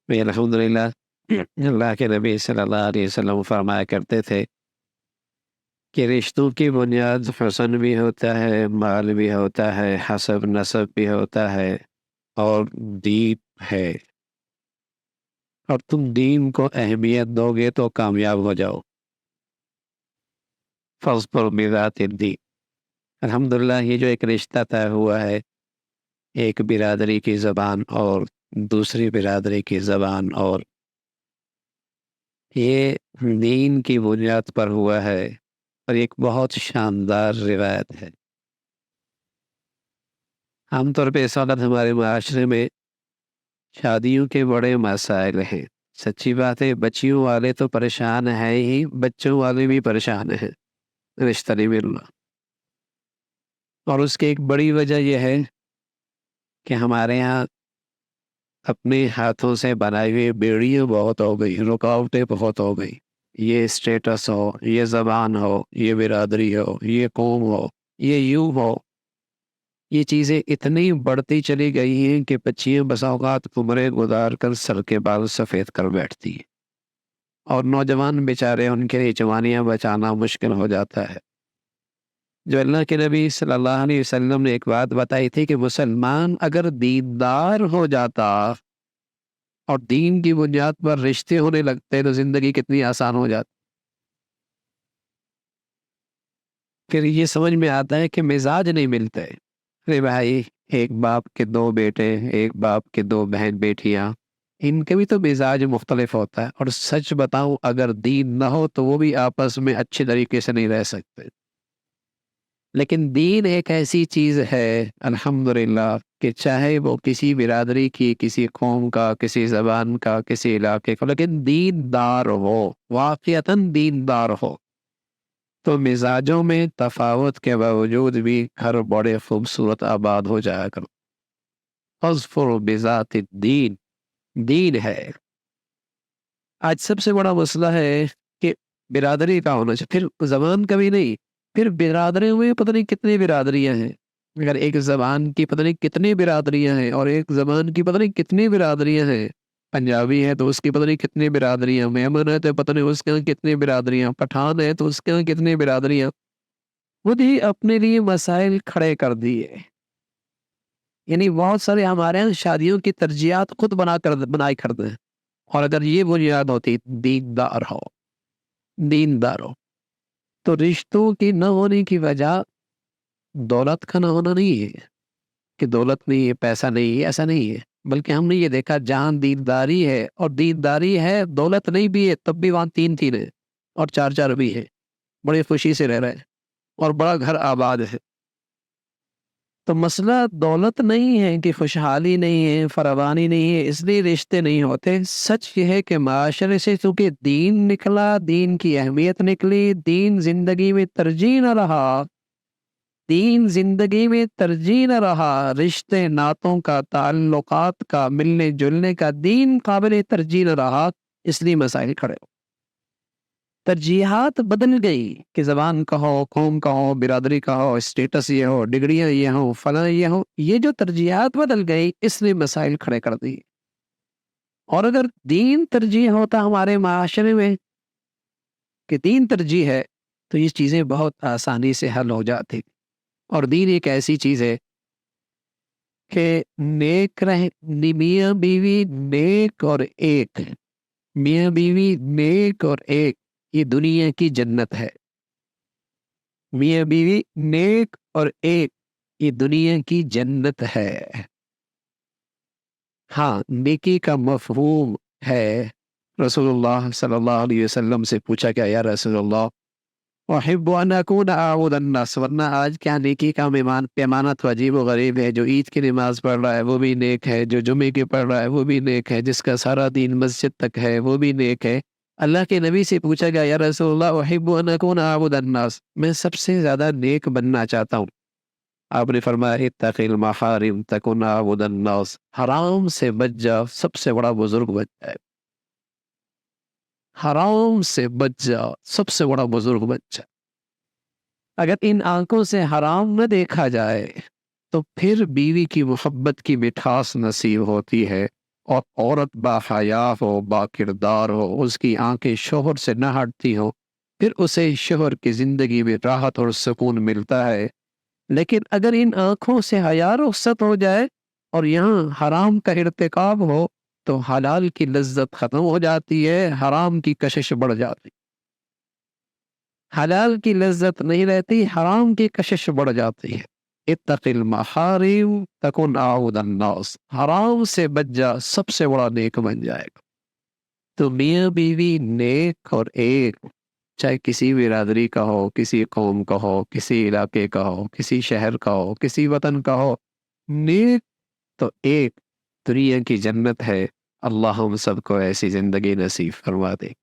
الحمدللہ اللہ کے نبی صلی اللہ علیہ وسلم فرمایا کرتے تھے کہ رشتوں کی بنیاد حسن بھی ہوتا ہے، مال بھی ہوتا ہے، حسب نسب بھی ہوتا ہے اور دین ہے۔ اور تم دین کو اہمیت دو گے تو کامیاب ہو جاؤ۔ فاظفر بذات الدین۔ الحمدللہ یہ جو ایک رشتہ طے ہوا ہے، ایک برادری کی زبان اور دوسری برادری کی زبان، اور یہ دین کی بنیاد پر ہوا ہے، اور ایک بہت شاندار روایت ہے۔ عام طور پہ اس وقت ہمارے معاشرے میں شادیوں کے بڑے مسائل ہیں۔ سچی بات ہے، بچیوں والے تو پریشان ہیں ہی، بچوں والے بھی پریشان ہیں، رشتہ نہیں مل رہا۔ اور اس کی ایک بڑی وجہ یہ ہے کہ ہمارے ہاں اپنے ہاتھوں سے بنائی ہوئی بیڑیاں بہت ہو گئی، رکاوٹیں بہت ہو گئی۔ یہ اسٹیٹس ہو، یہ زبان ہو، یہ برادری ہو، یہ قوم ہو، یہ یوں ہو، یہ چیزیں اتنی بڑھتی چلی گئی ہیں کہ بچیاں بسا اوقات عمریں گزار کر سر کے بال سفید کر بیٹھتی ہیں، اور نوجوان بیچارے ان کے لیے جوانیاں بچانا مشکل ہو جاتا ہے۔ جو اللہ کے نبی صلی اللہ علیہ وسلم نے ایک بات بتائی تھی کہ مسلمان اگر دیندار ہو جاتا اور دین کی بنیاد پر رشتے ہونے لگتے تو زندگی کتنی آسان ہو جاتی۔ پھر یہ سمجھ میں آتا ہے کہ مزاج نہیں ملتے۔ ارے بھائی، ایک باپ کے دو بیٹے، ایک باپ کے دو بہن بیٹیاں، ان کے بھی تو مزاج مختلف ہوتا ہے، اور سچ بتاؤں اگر دین نہ ہو تو وہ بھی آپس میں اچھے طریقے سے نہیں رہ سکتے۔ لیکن دین ایک ایسی چیز ہے الحمدللہ کہ چاہے وہ کسی برادری کی، کسی قوم کا، کسی زبان کا، کسی علاقے کا، لیکن دیندار ہو، واقعتاً دیندار ہو، تو مزاجوں میں تفاوت کے باوجود بھی گھر بڑے خوبصورت آباد ہو جایا کرو۔ فاظفر بذات الدین، دین ہے۔ آج سب سے بڑا مسئلہ ہے کہ برادری کا ہونا چاہیے، پھر زبان کا بھی نہیں، پھر برادریوں میں پتہ نہیں کتنی برادریاں ہیں۔ اگر ایک زبان کی پتہ نہیں کتنی برادریاں ہیں، اور ایک زبان کی پتہ نہیں کتنی برادریاں ہیں۔ پنجابی ہے تو اس کی پتہ نہیں کتنی برادریاں، میمن ہے تو پتہ نہیں اس کے یہاں کتنی برادریاں، پٹھان ہے تو اس کے یہاں کتنی برادریاں، خود ہی اپنے لیے مسائل کھڑے کر دیے۔ یعنی بہت سارے ہمارے یہاں شادیوں کی ترجیحات خود بنائی کرتے ہیں، اور اگر یہ بنیاد ہوتی دیندار ہو، دیندار ہو، تو رشتوں کی نہ ہونے کی وجہ دولت کا نہ ہونا نہیں ہے کہ دولت نہیں ہے، پیسہ نہیں ہے، ایسا نہیں ہے، بلکہ ہم نے یہ دیکھا جہاں دینداری ہے، اور دینداری ہے، دولت نہیں بھی ہے، تب بھی وہاں تین تین ہے اور چار چار بھی ہے، بڑی خوشی سے رہ رہے ہیں اور بڑا گھر آباد ہے۔ تو مسئلہ دولت نہیں ہے کہ خوشحالی نہیں ہے، فراوانی نہیں ہے، اس لیے رشتے نہیں ہوتے۔ سچ یہ ہے کہ معاشرے سے چونکہ دین نکلا، دین کی اہمیت نکلی، دین زندگی میں ترجیح نہ رہا، دین زندگی میں ترجیح نہ رہا، رشتے ناتوں کا، تعلقات کا، ملنے جلنے کا دین قابل ترجیح نہ رہا، اس لیے مسائل کھڑے ہو۔ ترجیحات بدل گئی کہ زبان کا ہو، قوم کا ہو، برادری کا ہو، اسٹیٹس یہ ہو، ڈگریاں یہ ہوں، فلاں یہ ہوں، یہ جو ترجیحات بدل گئی اس نے مسائل کھڑے کر دی۔ اور اگر دین ترجیح ہوتا ہمارے معاشرے میں کہ دین ترجیح ہے تو یہ چیزیں بہت آسانی سے حل ہو جاتی۔ اور دین ایک ایسی چیز ہے کہ نیک رہ، میاں بیوی نیک اور ایک، میاں بیوی نیک اور ایک، یہ دنیا کی جنت ہے۔ میاں بیوی نیک اور ایک، یہ دنیا کی جنت ہے۔ ہاں، نیکی کا مفہوم ہے۔ رسول اللہ صلی اللہ علیہ وسلم سے پوچھا کہ یا رسول اللہ احب ان اکون اعبد الناس، ورنہ آج کیا نیکی کا پیمانہ تو عجیب و غریب ہے۔ جو عید کی نماز پڑھ رہا ہے وہ بھی نیک ہے، جو جمعے کی پڑھ رہا ہے وہ بھی نیک ہے، جس کا سارا دین مسجد تک ہے وہ بھی نیک ہے۔ اللہ کے نبی سے پوچھا گیا یا رسول اللہ احب ان اکون اعبد الناس، میں سب سے زیادہ نیک بننا چاہتا ہوں۔ آپ نے فرمایا اتق المحارم تکن اعبد الناس، حرام سے بچ جا، سب سے بڑا بزرگ بن جائے۔ حرام سے بچ جا، سب سے بڑا بزرگ بن جائے۔ اگر ان آنکھوں سے حرام نہ دیکھا جائے تو پھر بیوی کی محبت کی مٹھاس نصیب ہوتی ہے، اور عورت باحیا ہو، با کردار ہو، اس کی آنکھیں شوہر سے نہ ہٹتی ہوں، پھر اسے شوہر کی زندگی میں راحت اور سکون ملتا ہے۔ لیکن اگر ان آنکھوں سے حیا رخصت ہو جائے اور یہاں حرام کا ارتکاب ہو تو حلال کی لذت ختم ہو جاتی ہے، حرام کی کشش بڑھ جاتی، حلال کی لذت نہیں رہتی، حرام کی کشش بڑھ جاتی ہے۔ اتق المحارم تکن اعوذ الناس، حرام سے بچ جا، سب سے بڑا نیک بن جائے گا۔ تو میاں بیوی نیک اور ایک، چاہے کسی برادری کا ہو، کسی قوم کا ہو، کسی علاقے کا ہو، کسی شہر کا ہو، کسی وطن کا ہو، نیک تو ایک دنیا کی جنت ہے۔ اللہ ہم سب کو ایسی زندگی نصیب فرما دے۔